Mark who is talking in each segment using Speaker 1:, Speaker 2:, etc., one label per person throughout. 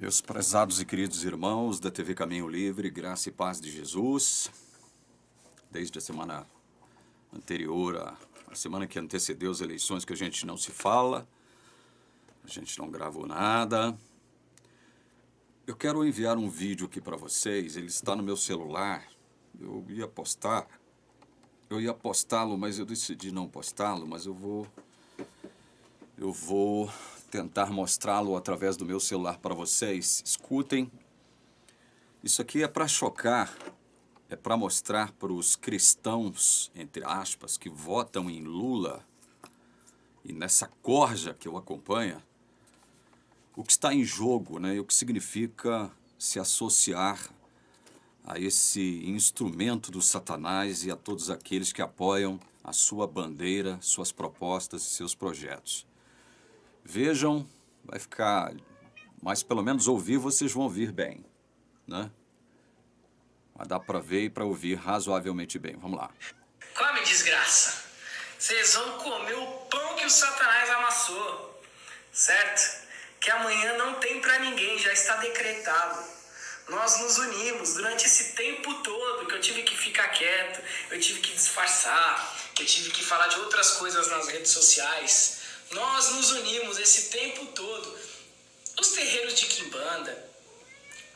Speaker 1: Meus prezados e queridos irmãos da TV Caminho Livre, graça e paz de Jesus, desde a semana anterior, a semana que antecedeu as eleições, que a gente não se fala, a gente não gravou nada. Eu quero enviar um vídeo aqui para vocês, ele está no meu celular, eu ia postá-lo, mas eu decidi não postá-lo, mas eu vou tentar mostrá-lo através do meu celular para vocês. Escutem. Isso aqui é para chocar, é para mostrar para os cristãos, entre aspas, que votam em Lula e nessa corja que eu acompanho, o que está em jogo, né? E o que significa se associar a esse instrumento do Satanás e a todos aqueles que apoiam a sua bandeira, suas propostas e seus projetos. Vejam, vai ficar, mas pelo menos ouvir vocês vão ouvir bem, né? Mas dá para ver e para ouvir razoavelmente bem. Vamos lá.
Speaker 2: Come, desgraça. Vocês vão comer o pão que o Satanás amassou, certo? Que amanhã não tem para ninguém, já está decretado. Nós nos unimos durante esse tempo todo que eu tive que ficar quieto, eu tive que disfarçar, eu tive que falar de outras coisas nas redes sociais. Nós nos unimos esse tempo todo. Os terreiros de Quimbanda,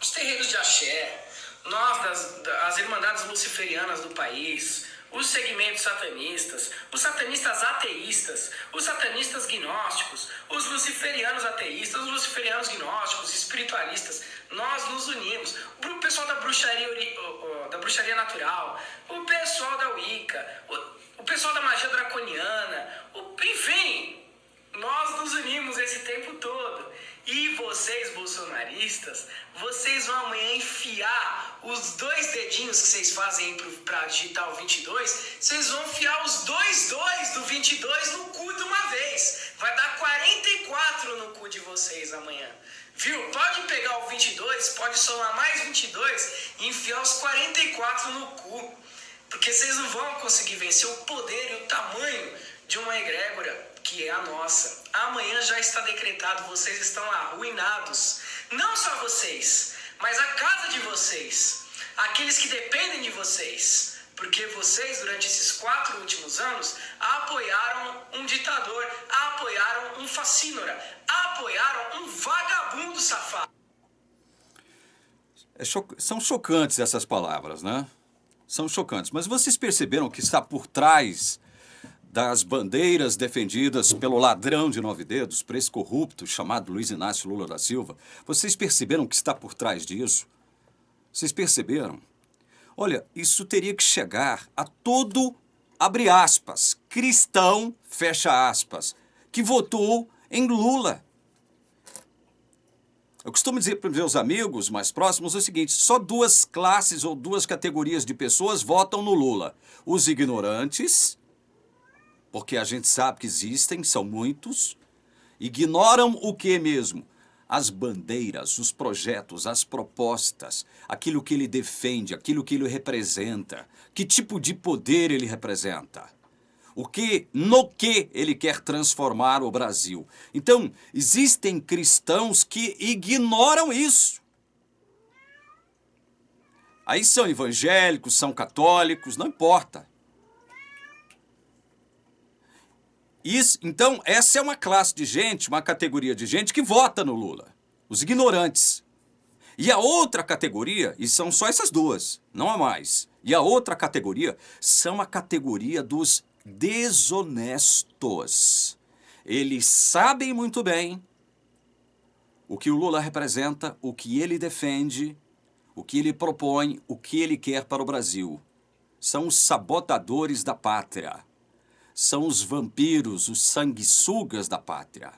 Speaker 2: os terreiros de Axé, nós, as irmandades luciferianas do país, os segmentos satanistas, os satanistas ateístas, os satanistas gnósticos, os luciferianos ateístas, os luciferianos gnósticos, espiritualistas, nós nos unimos. O pessoal da bruxaria natural, o pessoal da Wicca, o pessoal da magia draconiana, enfim, nós nos unimos esse tempo todo. E vocês, bolsonaristas, vocês vão amanhã enfiar os 2 dedinhos que vocês fazem para digitar o 22, vocês vão enfiar os 2 do 22 no cu de uma vez. Vai dar 44 no cu de vocês amanhã. Viu? Pode pegar o 22, pode somar mais 22 e enfiar os 44 no cu. Porque vocês não vão conseguir vencer o poder e o tamanho de uma egrégora que é a nossa. Amanhã já está decretado, vocês estão arruinados. Não só vocês, mas a casa de vocês, aqueles que dependem de vocês. Porque vocês, durante esses 4 últimos anos, apoiaram um ditador, apoiaram um facínora, apoiaram um vagabundo safado.
Speaker 1: São chocantes essas palavras, né? São chocantes. Mas vocês perceberam que está por trás das bandeiras defendidas pelo ladrão de 9 dedos, por esse corrupto chamado Luiz Inácio Lula da Silva? Vocês perceberam o que está por trás disso? Vocês perceberam? Olha, isso teria que chegar a todo, abre aspas, cristão, fecha aspas, que votou em Lula. Eu costumo dizer para os meus amigos mais próximos o seguinte: só 2 classes ou 2 categorias de pessoas votam no Lula. Os ignorantes, porque a gente sabe que existem, são muitos, ignoram o que mesmo? As bandeiras, os projetos, as propostas, aquilo que ele defende, aquilo que ele representa, que tipo de poder ele representa, no que ele quer transformar o Brasil. Então, existem cristãos que ignoram isso. Aí são evangélicos, são católicos, não importa. Então, essa é uma classe de gente, uma categoria de gente que vota no Lula, os ignorantes. E a outra categoria, e são só essas 2, não há mais, e a outra categoria são a categoria dos desonestos. Eles sabem muito bem o que o Lula representa, o que ele defende, o que ele propõe, o que ele quer para o Brasil. São os sabotadores da pátria. São os vampiros, os sanguessugas da pátria.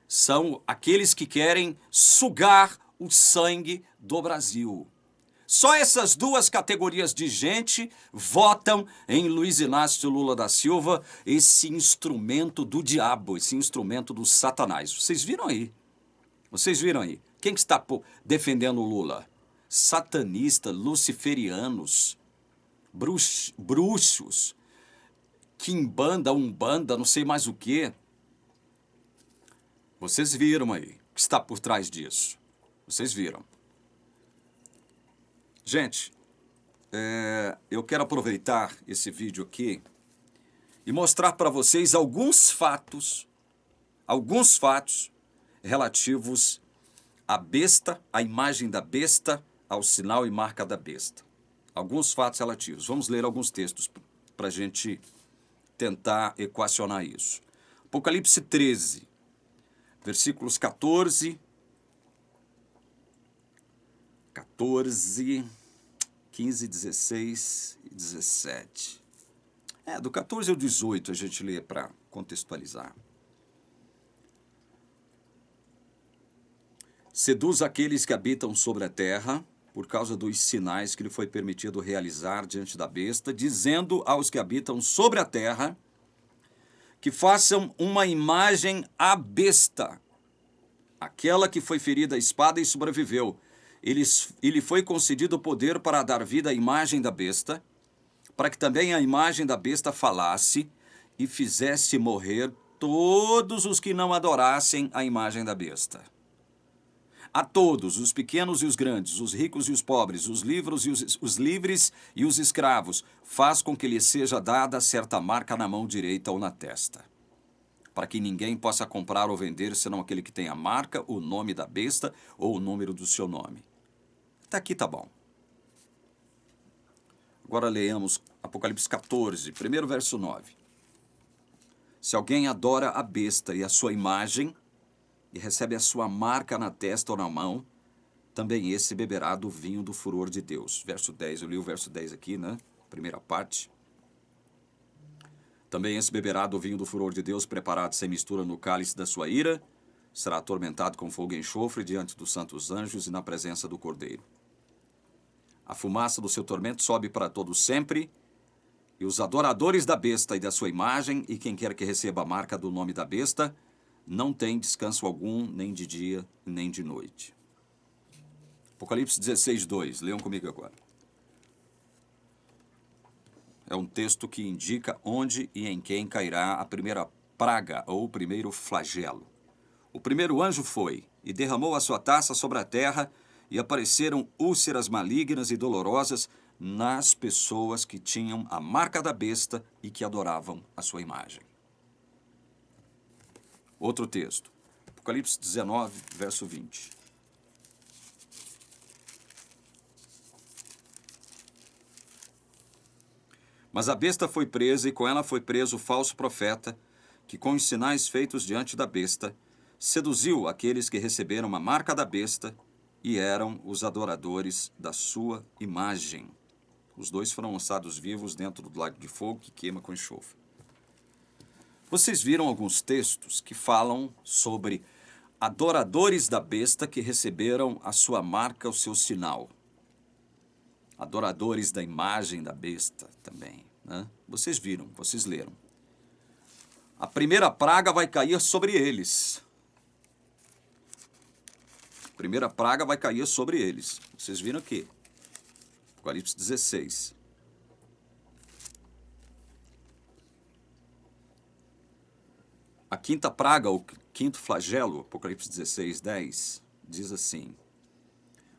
Speaker 1: São aqueles que querem sugar o sangue do Brasil. Só essas 2 categorias de gente votam em Luiz Inácio Lula da Silva, esse instrumento do diabo, esse instrumento do Satanás. Vocês viram aí? Vocês viram aí? Quem que está defendendo o Lula? Satanistas, luciferianos, bruxos, quimbanda, umbanda, não sei mais o quê. Vocês viram aí o que está por trás disso. Vocês viram. Gente, eu quero aproveitar esse vídeo aqui e mostrar para vocês alguns fatos relativos à besta, à imagem da besta, ao sinal e marca da besta. Alguns fatos relativos. Vamos ler alguns textos para a gente tentar equacionar isso. Apocalipse 13, versículos 14, 15, 16 e 17. Do 14 ao 18 a gente lê para contextualizar. Seduz aqueles que habitam sobre a terra, por causa dos sinais que lhe foi permitido realizar diante da besta, dizendo aos que habitam sobre a terra que façam uma imagem à besta, aquela que foi ferida à espada e sobreviveu. Ele foi concedido o poder para dar vida à imagem da besta, para que também a imagem da besta falasse e fizesse morrer todos os que não adorassem a imagem da besta. A todos, os pequenos e os grandes, os ricos e os pobres, os livres e os escravos, faz com que lhe seja dada certa marca na mão direita ou na testa, para que ninguém possa comprar ou vender, senão aquele que tem a marca, o nome da besta ou o número do seu nome. Até aqui tá bom. Agora leamos Apocalipse 14, primeiro verso 9. Se alguém adora a besta e a sua imagem, e recebe a sua marca na testa ou na mão, também esse beberá do vinho do furor de Deus. Verso 10, eu li o verso 10 aqui, né? Primeira parte. Também esse beberá do vinho do furor de Deus, preparado sem mistura no cálice da sua ira, será atormentado com fogo e enxofre diante dos santos anjos e na presença do Cordeiro. A fumaça do seu tormento sobe para todo sempre, e os adoradores da besta e da sua imagem, e quem quer que receba a marca do nome da besta, não tem descanso algum, nem de dia, nem de noite. Apocalipse 16, 2. Leiam comigo agora. É um texto que indica onde e em quem cairá a primeira praga, ou o primeiro flagelo. O primeiro anjo foi, e derramou a sua taça sobre a terra, e apareceram úlceras malignas e dolorosas nas pessoas que tinham a marca da besta e que adoravam a sua imagem. Outro texto, Apocalipse 19, verso 20. Mas a besta foi presa, e com ela foi preso o falso profeta, que com os sinais feitos diante da besta, seduziu aqueles que receberam a marca da besta e eram os adoradores da sua imagem. Os dois foram lançados vivos dentro do lago de fogo que queima com enxofre. Vocês viram alguns textos que falam sobre adoradores da besta que receberam a sua marca, o seu sinal. Adoradores da imagem da besta também, né? Vocês viram, vocês leram. A primeira praga vai cair sobre eles. A primeira praga vai cair sobre eles. Vocês viram aqui. Apocalipse 16. A quinta praga, o quinto flagelo, Apocalipse 16, 10, diz assim: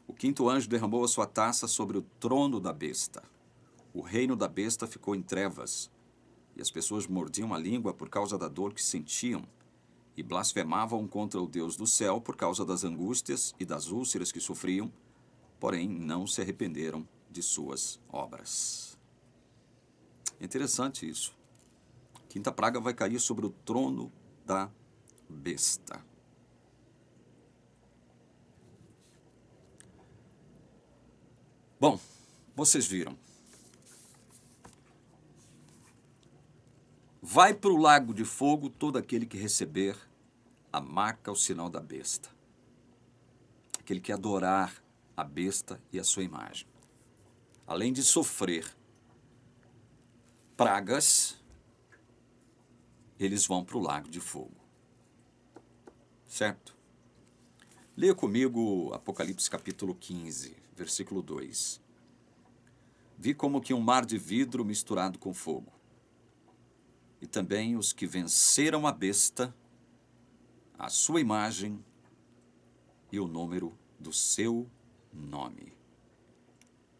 Speaker 1: o quinto anjo derramou a sua taça sobre o trono da besta. O reino da besta ficou em trevas, e as pessoas mordiam a língua por causa da dor que sentiam, e blasfemavam contra o Deus do céu por causa das angústias e das úlceras que sofriam, porém não se arrependeram de suas obras. Interessante isso. A quinta praga vai cair sobre o trono da besta. Bom, vocês viram. Vai para o lago de fogo todo aquele que receber a marca, o sinal da besta. Aquele que adorar a besta e a sua imagem. Além de sofrer pragas, eles vão para o lago de fogo. Certo? Leia comigo Apocalipse capítulo 15, versículo 2. Vi como que um mar de vidro misturado com fogo. E também os que venceram a besta, a sua imagem e o número do seu nome.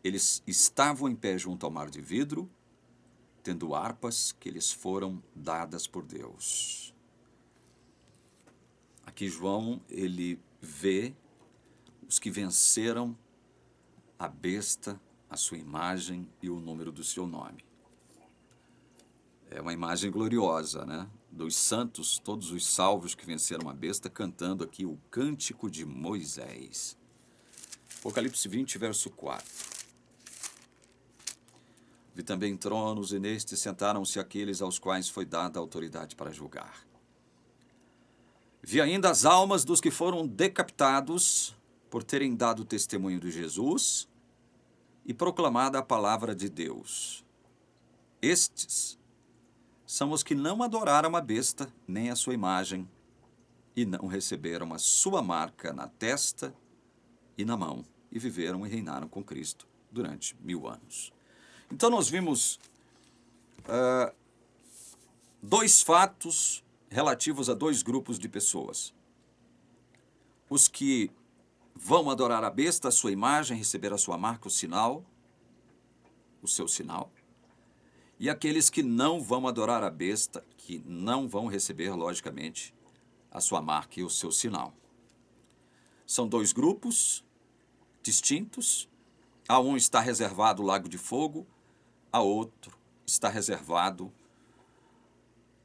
Speaker 1: Eles estavam em pé junto ao mar de vidro, tendo harpas que lhes foram dadas por Deus. Aqui João, ele vê os que venceram a besta, a sua imagem e o número do seu nome. É uma imagem gloriosa, né? Dos santos, todos os salvos que venceram a besta, cantando aqui o Cântico de Moisés. Apocalipse 20, verso 4. Vi também tronos, e nestes sentaram-se aqueles aos quais foi dada a autoridade para julgar. Vi ainda as almas dos que foram decapitados por terem dado testemunho de Jesus e proclamado a palavra de Deus. Estes são os que não adoraram a besta nem a sua imagem e não receberam a sua marca na testa e na mão, e viveram e reinaram com Cristo durante 1000 anos. Então nós vimos dois fatos relativos a dois grupos de pessoas. Os que vão adorar a besta, a sua imagem, receber a sua marca, o sinal, o seu sinal. E aqueles que não vão adorar a besta, que não vão receber, logicamente, a sua marca e o seu sinal. São dois grupos distintos. A um está reservado o lago de fogo, a outro está reservado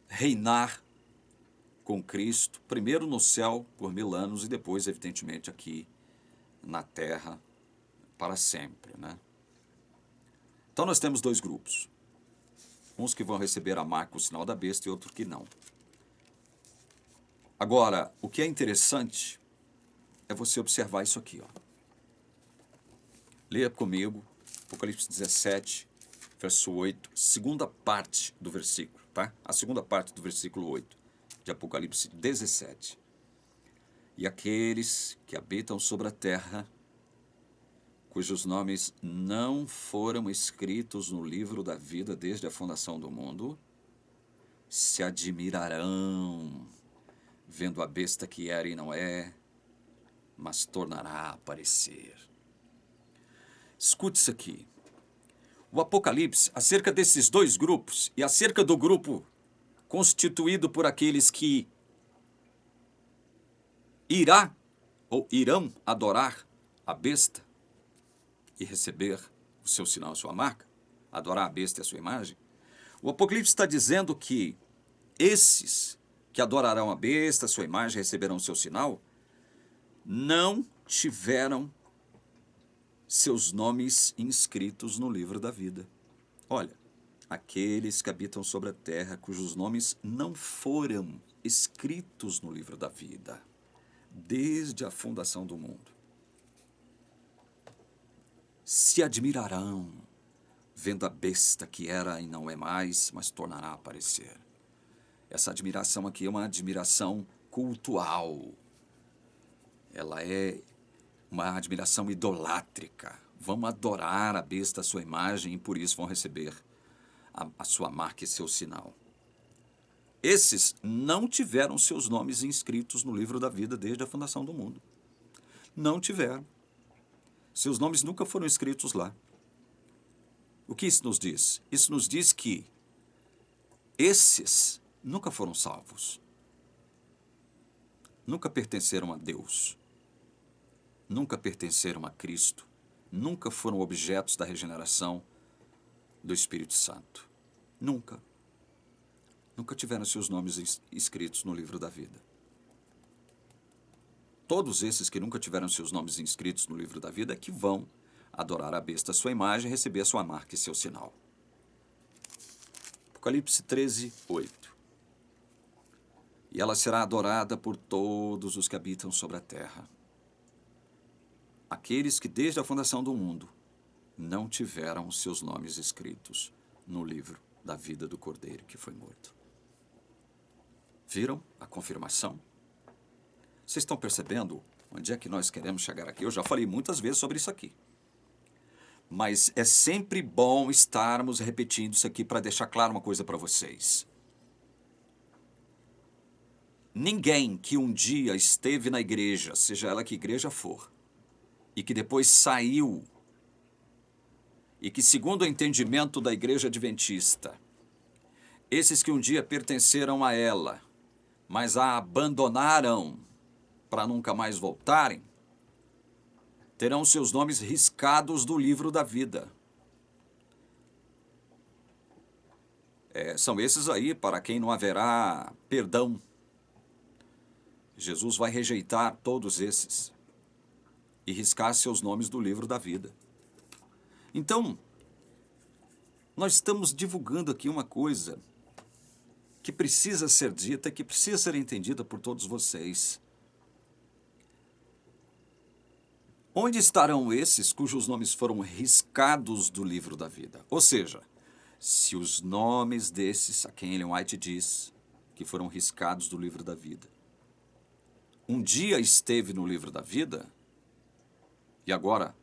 Speaker 1: reinar com Cristo, primeiro no céu por 1000 anos e depois, evidentemente, aqui na terra para sempre, né? Então nós temos dois grupos. Uns que vão receber a marca, o sinal da besta, e outros que não. Agora, o que é interessante é você observar isso aqui, ó. Leia comigo, Apocalipse 17, verso 8, segunda parte do versículo, tá? A segunda parte do versículo 8, de Apocalipse 17. E aqueles que habitam sobre a terra, cujos nomes não foram escritos no livro da vida desde a fundação do mundo, se admirarão, vendo a besta que era e não é, mas tornará a aparecer. Escute isso aqui. O Apocalipse, acerca desses dois grupos, e acerca do grupo constituído por aqueles que irão adorar a besta e receber o seu sinal, a sua marca, adorar a besta e a sua imagem, o Apocalipse está dizendo que esses que adorarão a besta, a sua imagem, receberão o seu sinal, não tiveram seus nomes inscritos no livro da vida. Olha, aqueles que habitam sobre a terra, cujos nomes não foram escritos no livro da vida, desde a fundação do mundo, se admirarão, vendo a besta que era e não é mais, mas tornará a aparecer. Essa admiração aqui é uma admiração cultual. Ela é uma admiração idolátrica. Vão adorar a besta, a sua imagem, e por isso vão receber a sua marca e seu sinal. Esses não tiveram seus nomes inscritos no livro da vida desde a fundação do mundo. Não tiveram. Seus nomes nunca foram escritos lá. O que isso nos diz? Isso nos diz que esses nunca foram salvos. Nunca pertenceram a Deus. Nunca pertenceram a Cristo. Nunca foram objetos da regeneração do Espírito Santo. Nunca. Nunca tiveram seus nomes escritos no livro da vida. Todos esses que nunca tiveram seus nomes inscritos no livro da vida é que vão adorar a besta, a sua imagem, receber a sua marca e seu sinal. Apocalipse 13, 8. E ela será adorada por todos os que habitam sobre a terra. Aqueles que desde a fundação do mundo não tiveram os seus nomes escritos no livro da vida do Cordeiro que foi morto. Viram a confirmação? Vocês estão percebendo onde é que nós queremos chegar aqui? Eu já falei muitas vezes sobre isso aqui. Mas é sempre bom estarmos repetindo isso aqui para deixar claro uma coisa para vocês. ninguém que um dia esteve na igreja, seja ela que igreja for, e que depois saiu, e que segundo o entendimento da igreja adventista, esses que um dia pertenceram a ela, mas a abandonaram para nunca mais voltarem, terão seus nomes riscados do livro da vida. São esses aí para quem não haverá perdão. Jesus vai rejeitar todos esses e riscar seus nomes do livro da vida. Então, nós estamos divulgando aqui uma coisa que precisa ser dita, que precisa ser entendida por todos vocês. Onde estarão esses cujos nomes foram riscados do livro da vida? Ou seja, se os nomes desses, a quem Ellen White diz, que foram riscados do livro da vida, um dia esteve no livro da vida, e agora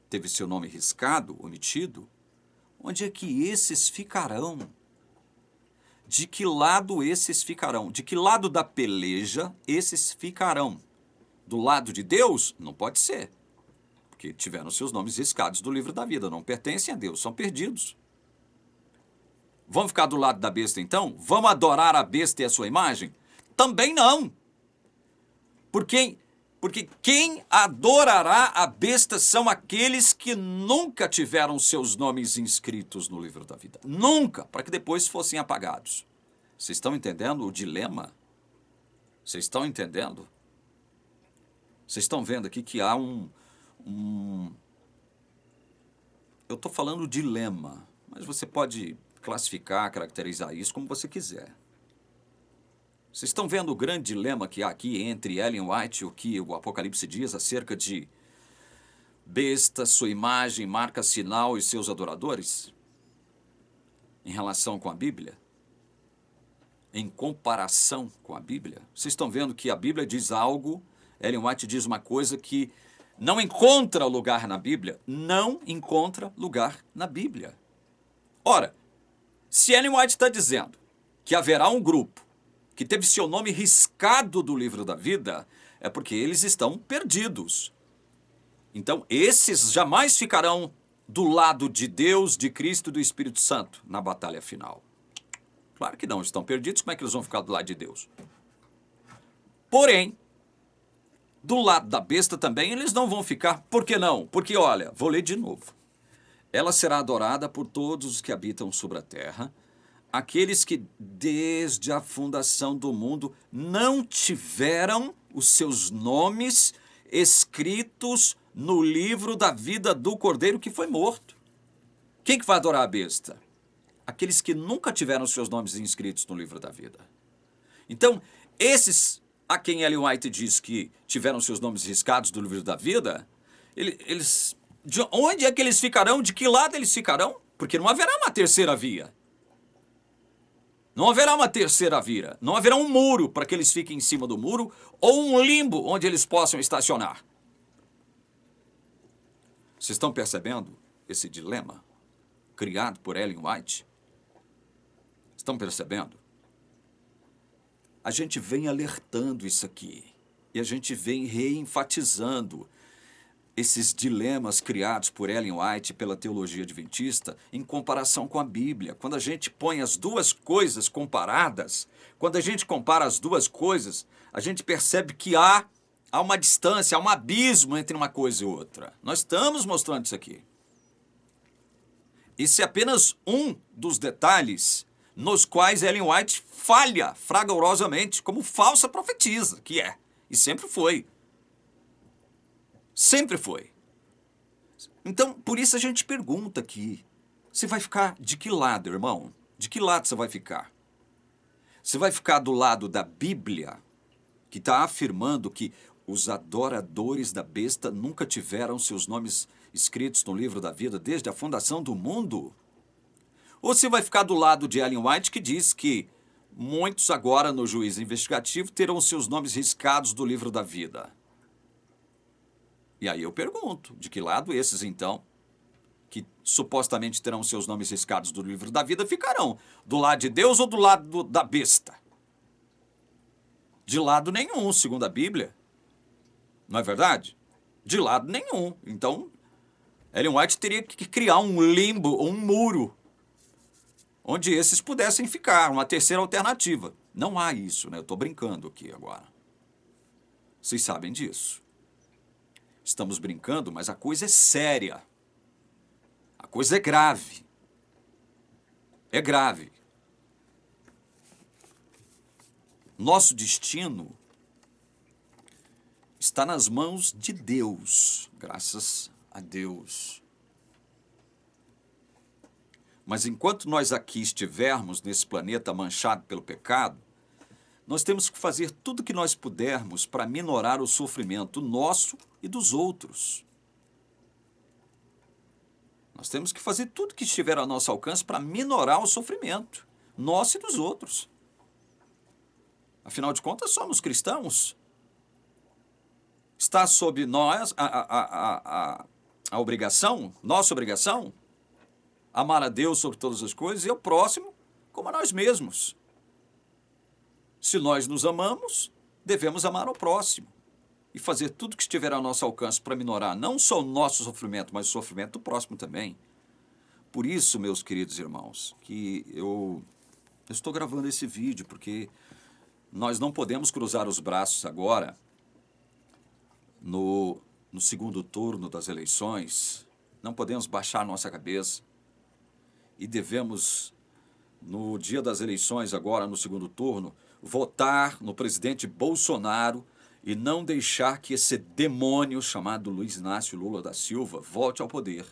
Speaker 1: teve seu nome riscado, omitido, onde é que esses ficarão? De que lado esses ficarão? De que lado da peleja esses ficarão? Do lado de Deus? Não pode ser, porque tiveram seus nomes riscados do livro da vida, não pertencem a Deus, são perdidos. Vão ficar do lado da besta então? Vamos adorar a besta e a sua imagem? Também não. Porque quem adorará a besta são aqueles que nunca tiveram seus nomes inscritos no livro da vida. Nunca, para que depois fossem apagados. Vocês estão entendendo o dilema? Vocês estão entendendo? Vocês estão vendo aqui que há eu estou falando dilema, mas você pode classificar, caracterizar isso como você quiser. Vocês estão vendo o grande dilema que há aqui entre Ellen White e o que o Apocalipse diz acerca de besta, sua imagem, marca, sinal e seus adoradores? Em relação com a Bíblia? Em comparação com a Bíblia? Vocês estão vendo que a Bíblia diz algo, Ellen White diz uma coisa que não encontra lugar na Bíblia? Não encontra lugar na Bíblia. Ora, se Ellen White está dizendo que haverá um grupo que teve seu nome riscado do livro da vida, é porque eles estão perdidos. Então, esses jamais ficarão do lado de Deus, de Cristo e do Espírito Santo na batalha final. Claro que não, estão perdidos, como é que eles vão ficar do lado de Deus? Porém, do lado da besta também eles não vão ficar. Por que não? Porque, olha, vou ler de novo. Ela será adorada por todos os que habitam sobre a terra, aqueles que desde a fundação do mundo não tiveram os seus nomes escritos no livro da vida do Cordeiro que foi morto. Quem que vai adorar a besta? Aqueles que nunca tiveram seus nomes inscritos no livro da vida. Então, esses a quem Ellen White diz que tiveram seus nomes riscados do livro da vida, eles, de onde é que eles ficarão? De que lado eles ficarão? Porque não haverá uma terceira via. Não haverá uma terceira via. Não haverá um muro para que eles fiquem em cima do muro ou um limbo onde eles possam estacionar. Vocês estão percebendo esse dilema criado por Ellen White? Estão percebendo? A gente vem alertando isso aqui e a gente vem reenfatizando esses dilemas criados por Ellen White pela teologia adventista em comparação com a Bíblia. Quando a gente põe as duas coisas comparadas, quando a gente compara as duas coisas, a gente percebe que há uma distância, há um abismo entre uma coisa e outra. Nós estamos mostrando isso aqui. Esse é apenas um dos detalhes nos quais Ellen White falha fragorosamente como falsa profetisa, que é, e sempre foi. Sempre foi. Então, por isso a gente pergunta aqui, você vai ficar de que lado, irmão? De que lado você vai ficar? Você vai ficar do lado da Bíblia, que está afirmando que os adoradores da besta nunca tiveram seus nomes escritos no livro da vida desde a fundação do mundo? Ou você vai ficar do lado de Ellen White, que diz que muitos agora no juízo investigativo terão seus nomes riscados do livro da vida? E aí eu pergunto, de que lado esses então, que supostamente terão seus nomes riscados do livro da vida, ficarão? Do lado de Deus ou do lado da besta? De lado nenhum, segundo a Bíblia. Não é verdade? De lado nenhum. Então, Ellen White teria que criar um limbo, ou um muro, onde esses pudessem ficar, uma terceira alternativa. Não há isso, né? Eu estou brincando aqui agora. Vocês sabem disso. Estamos brincando, mas a coisa é séria. A coisa é grave. É grave. Nosso destino está nas mãos de Deus, graças a Deus. Mas enquanto nós aqui estivermos nesse planeta manchado pelo pecado, nós temos que fazer tudo o que nós pudermos para minorar o sofrimento nosso e dos outros. Nós temos que fazer tudo que estiver ao nosso alcance para minorar o sofrimento nosso e dos outros. Afinal de contas, somos cristãos. Está sob nós a obrigação, nossa obrigação, amar a Deus sobre todas as coisas e ao próximo como a nós mesmos. Se nós nos amamos, devemos amar ao próximo e fazer tudo que estiver ao nosso alcance para minorar não só o nosso sofrimento, mas o sofrimento do próximo também. Por isso, meus queridos irmãos, que eu estou gravando esse vídeo, porque nós não podemos cruzar os braços agora no segundo turno das eleições, não podemos baixar nossa cabeça e devemos, no dia das eleições agora, no segundo turno, votar no presidente Bolsonaro e não deixar que esse demônio chamado Luiz Inácio Lula da Silva volte ao poder.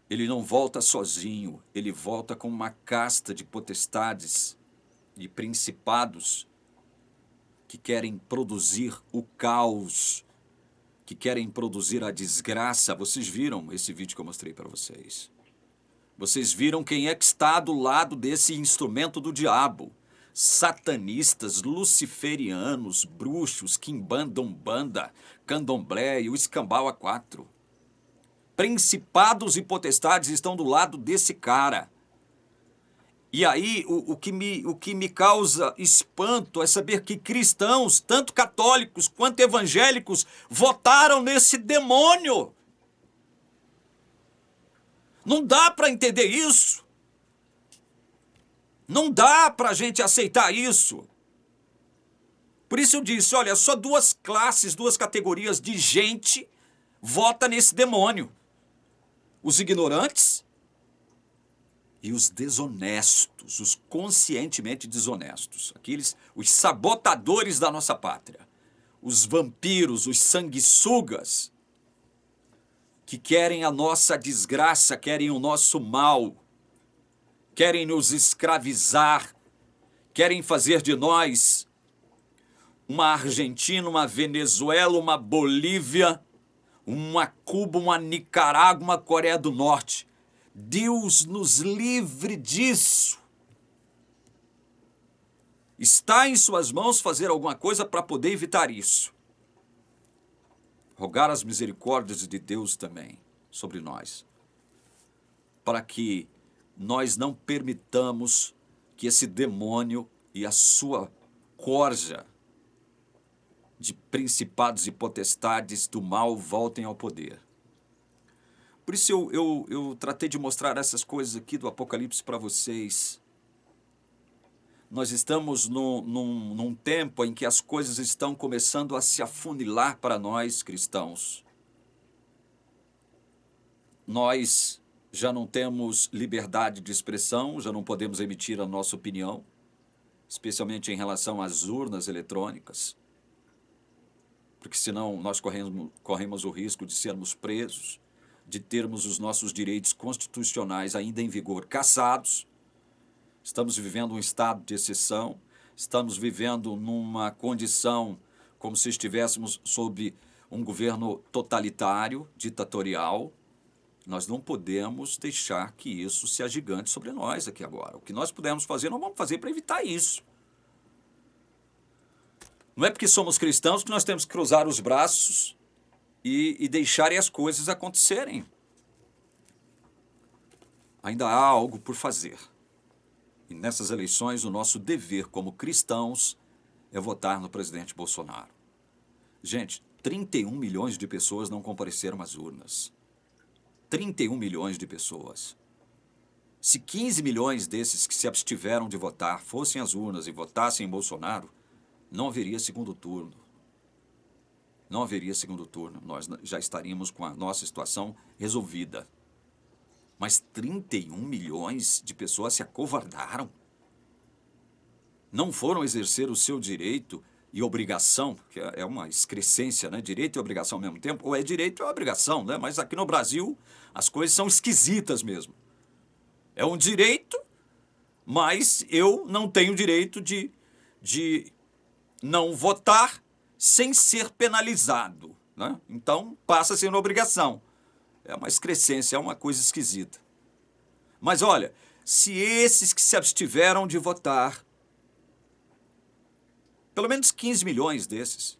Speaker 1: Ele não volta sozinho, ele volta com uma casta de potestades e principados que querem produzir o caos, que querem produzir a desgraça. Vocês viram esse vídeo que eu mostrei para vocês. Vocês viram quem é que está do lado desse instrumento do diabo. Satanistas, luciferianos, bruxos, quimbanda, umbanda, candomblé e o escambau a quatro. Principados e potestades estão do lado desse cara. E aí, o que me causa espanto é saber que cristãos, tanto católicos quanto evangélicos, votaram nesse demônio. Não dá para entender isso. Não dá para a gente aceitar isso. Por isso eu disse, olha, só duas classes, duas categorias de gente vota nesse demônio. Os ignorantes e os desonestos, os conscientemente desonestos. Aqueles, os sabotadores da nossa pátria. Os vampiros, os sanguessugas, que querem a nossa desgraça, querem o nosso mal, querem nos escravizar, querem fazer de nós uma Argentina, uma Venezuela, uma Bolívia, uma Cuba, uma Nicarágua, uma Coreia do Norte. Deus nos livre disso. Está em suas mãos fazer alguma coisa para poder evitar isso. Rogar as misericórdias de Deus também sobre nós, para que nós não permitamos que esse demônio e a sua corja de principados e potestades do mal voltem ao poder. Por isso eu tratei de mostrar essas coisas aqui do Apocalipse para vocês. Nós estamos num tempo em que as coisas estão começando a se afunilar para nós cristãos. Nós já não temos liberdade de expressão, já não podemos emitir a nossa opinião, especialmente em relação às urnas eletrônicas, porque senão nós corremos o risco de sermos presos, de termos os nossos direitos constitucionais ainda em vigor cassados. Estamos vivendo um estado de exceção, estamos vivendo numa condição como se estivéssemos sob um governo totalitário, ditatorial. Nós não podemos deixar que isso se agigante sobre nós aqui agora. O que nós pudermos fazer, nós vamos fazer para evitar isso. Não é porque somos cristãos que nós temos que cruzar os braços e deixarem as coisas acontecerem. Ainda há algo por fazer. E nessas eleições, o nosso dever como cristãos é votar no presidente Bolsonaro. Gente, 31 milhões de pessoas não compareceram às urnas. 31 milhões de pessoas. Se 15 milhões desses que se abstiveram de votar fossem às urnas e votassem em Bolsonaro, não haveria segundo turno. Não haveria segundo turno. Nós já estaríamos com a nossa situação resolvida. Mas 31 milhões de pessoas se acovardaram. Não foram exercer o seu direito e obrigação, que é uma excrescência, né? Direito e obrigação ao mesmo tempo, ou é direito ou é obrigação, né? Mas aqui no Brasil as coisas são esquisitas mesmo. É um direito, mas eu não tenho direito de não votar sem ser penalizado, né? Então passa a ser uma obrigação. É uma excrescência, é uma coisa esquisita. Mas olha, se esses que se abstiveram de votar, pelo menos 15 milhões desses,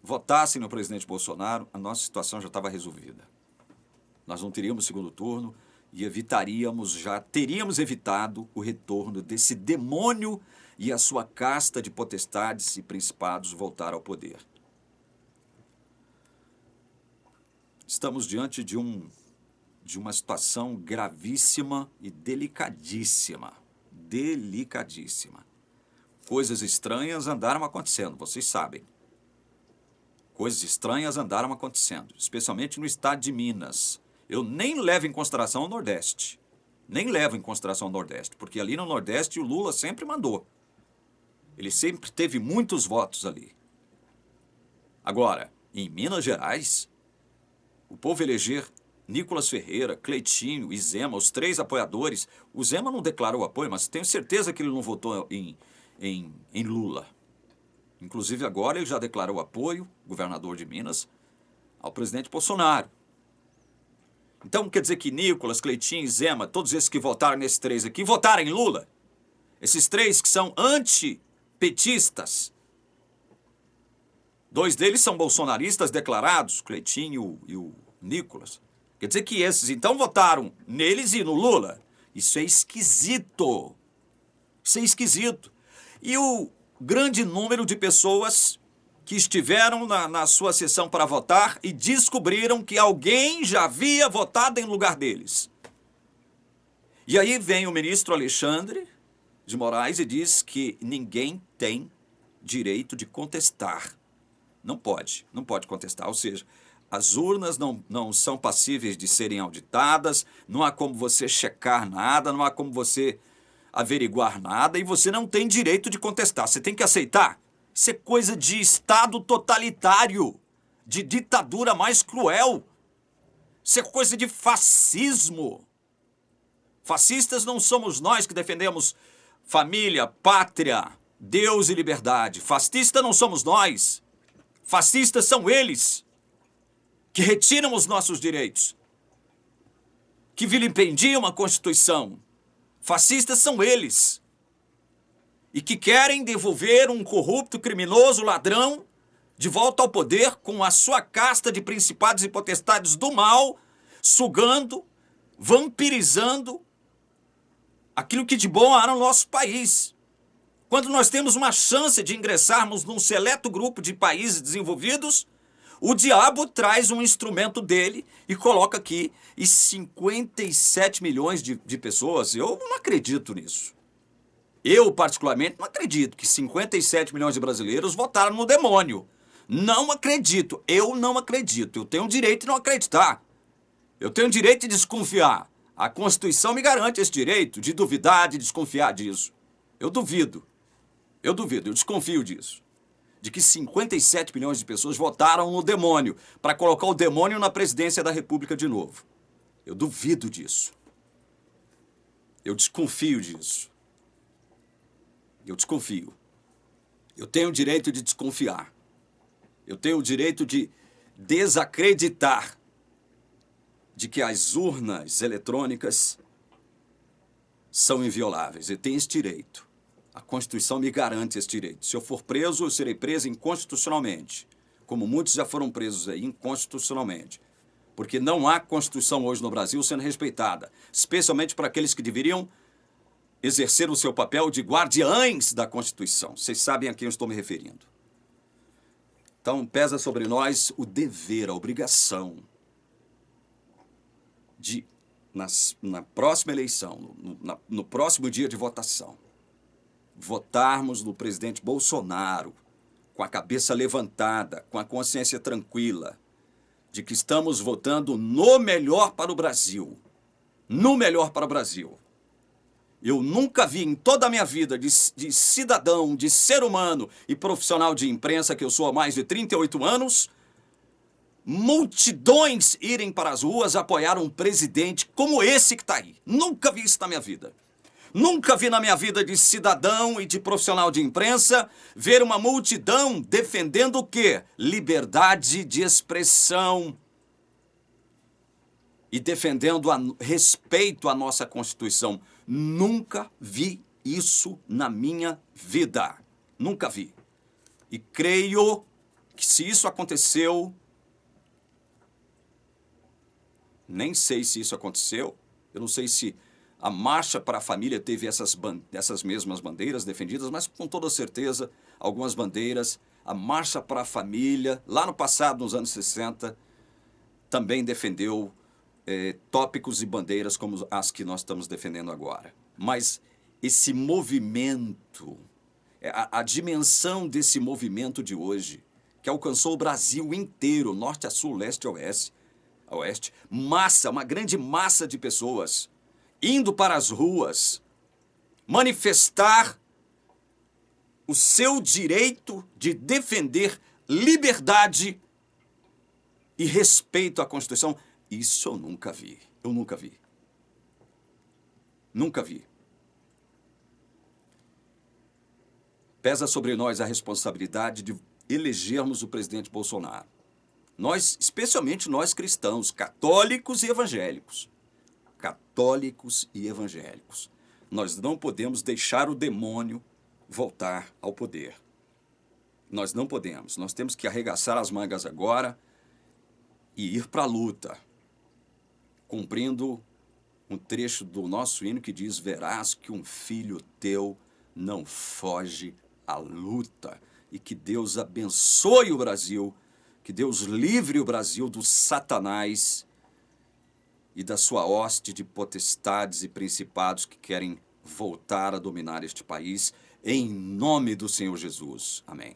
Speaker 1: votassem no presidente Bolsonaro, a nossa situação já estava resolvida. Nós não teríamos segundo turno e teríamos evitado o retorno desse demônio e a sua casta de potestades e principados voltar ao poder. Estamos diante de uma situação gravíssima e delicadíssima. Delicadíssima. Coisas estranhas andaram acontecendo, vocês sabem. Coisas estranhas andaram acontecendo, especialmente no estado de Minas. Eu nem levo em consideração o Nordeste. Nem levo em consideração o Nordeste, porque ali no Nordeste o Lula sempre mandou. Ele sempre teve muitos votos ali. Agora, em Minas Gerais, o povo eleger Nicolas Ferreira, Cleitinho e Zema, os três apoiadores. O Zema não declarou apoio, mas tenho certeza que ele não votou em Lula. Inclusive agora ele já declarou apoio, governador de Minas, ao presidente Bolsonaro. Então quer dizer que Nicolas, Cleitinho e Zema, todos esses que votaram nesses três aqui, votaram em Lula? Esses três que são antipetistas. Dois deles são bolsonaristas declarados, Cleitinho e o Nicolas. Quer dizer que esses então votaram neles e no Lula? Isso é esquisito. Isso é esquisito. E o grande número de pessoas que estiveram na sua sessão para votar e descobriram que alguém já havia votado em lugar deles. E aí vem o ministro Alexandre de Moraes e diz que ninguém tem direito de contestar. Não pode contestar. Ou seja, as urnas não são passíveis de serem auditadas, não há como você checar nada, não há como você averiguar nada e você não tem direito de contestar. Você tem que aceitar. Isso é coisa de Estado totalitário, de ditadura mais cruel. Isso é coisa de fascismo. Fascistas não somos nós que defendemos família, pátria, Deus e liberdade. Fascista não somos nós. Fascistas são eles que retiram os nossos direitos, que vilipendiam a Constituição. Fascistas são eles. E que querem devolver um corrupto, criminoso, ladrão de volta ao poder com a sua casta de principados e potestades do mal, sugando, vampirizando aquilo que de bom há no nosso país. Quando nós temos uma chance de ingressarmos num seleto grupo de países desenvolvidos, o diabo traz um instrumento dele e coloca aqui, e 57 milhões de pessoas, eu não acredito nisso. Eu, particularmente, não acredito que 57 milhões de brasileiros votaram no demônio. Não acredito. Eu não acredito. Eu tenho o direito de não acreditar. Eu tenho o direito de desconfiar. A Constituição me garante esse direito de duvidar, de desconfiar disso. Eu duvido. Eu desconfio disso. De que 57 milhões de pessoas votaram no demônio para colocar o demônio na presidência da República de novo. Eu duvido disso. Eu desconfio disso. Eu desconfio. Eu tenho o direito de desconfiar. Eu tenho o direito de desacreditar de que as urnas eletrônicas são invioláveis. Eu tenho esse direito. A Constituição me garante esse direito. Se eu for preso, eu serei preso inconstitucionalmente. Como muitos já foram presos aí, inconstitucionalmente. Porque não há Constituição hoje no Brasil sendo respeitada. Especialmente para aqueles que deveriam exercer o seu papel de guardiães da Constituição. Vocês sabem a quem eu estou me referindo. Então, pesa sobre nós o dever, a obrigação de, na próxima eleição, no próximo dia de votação, votarmos no presidente Bolsonaro com a cabeça levantada, com a consciência tranquila, de que estamos votando no melhor para o Brasil. No melhor para o Brasil. Eu nunca vi em toda a minha vida de cidadão, de ser humano e profissional de imprensa, que eu sou há mais de 38 anos, multidões irem para as ruas apoiar um presidente como esse que está aí. Nunca vi isso na minha vida. Nunca vi na minha vida de cidadão e de profissional de imprensa ver uma multidão defendendo o quê? Liberdade de expressão. E defendendo respeito à nossa Constituição. Nunca vi isso na minha vida. Nunca vi. E creio que se isso aconteceu, nem sei se isso aconteceu, eu não sei se a Marcha para a Família teve essas mesmas bandeiras defendidas, mas com toda certeza, algumas bandeiras, a Marcha para a Família, lá no passado, nos anos 60, também defendeu tópicos e bandeiras como as que nós estamos defendendo agora. Mas esse movimento, a dimensão desse movimento de hoje, que alcançou o Brasil inteiro, norte a sul, leste a oeste, massa, uma grande massa de pessoas, indo para as ruas, manifestar o seu direito de defender liberdade e respeito à Constituição. Isso eu nunca vi. Eu nunca vi. Nunca vi. Pesa sobre nós a responsabilidade de elegermos o presidente Bolsonaro. Nós, especialmente nós cristãos, católicos e evangélicos. Católicos e evangélicos. Nós não podemos deixar o demônio voltar ao poder. Nós não podemos. Nós temos que arregaçar as mangas agora e ir para a luta, cumprindo um trecho do nosso hino que diz: verás que um filho teu não foge à luta. E que Deus abençoe o Brasil, que Deus livre o Brasil do Satanás e da sua hoste de potestades e principados que querem voltar a dominar este país, em nome do Senhor Jesus. Amém.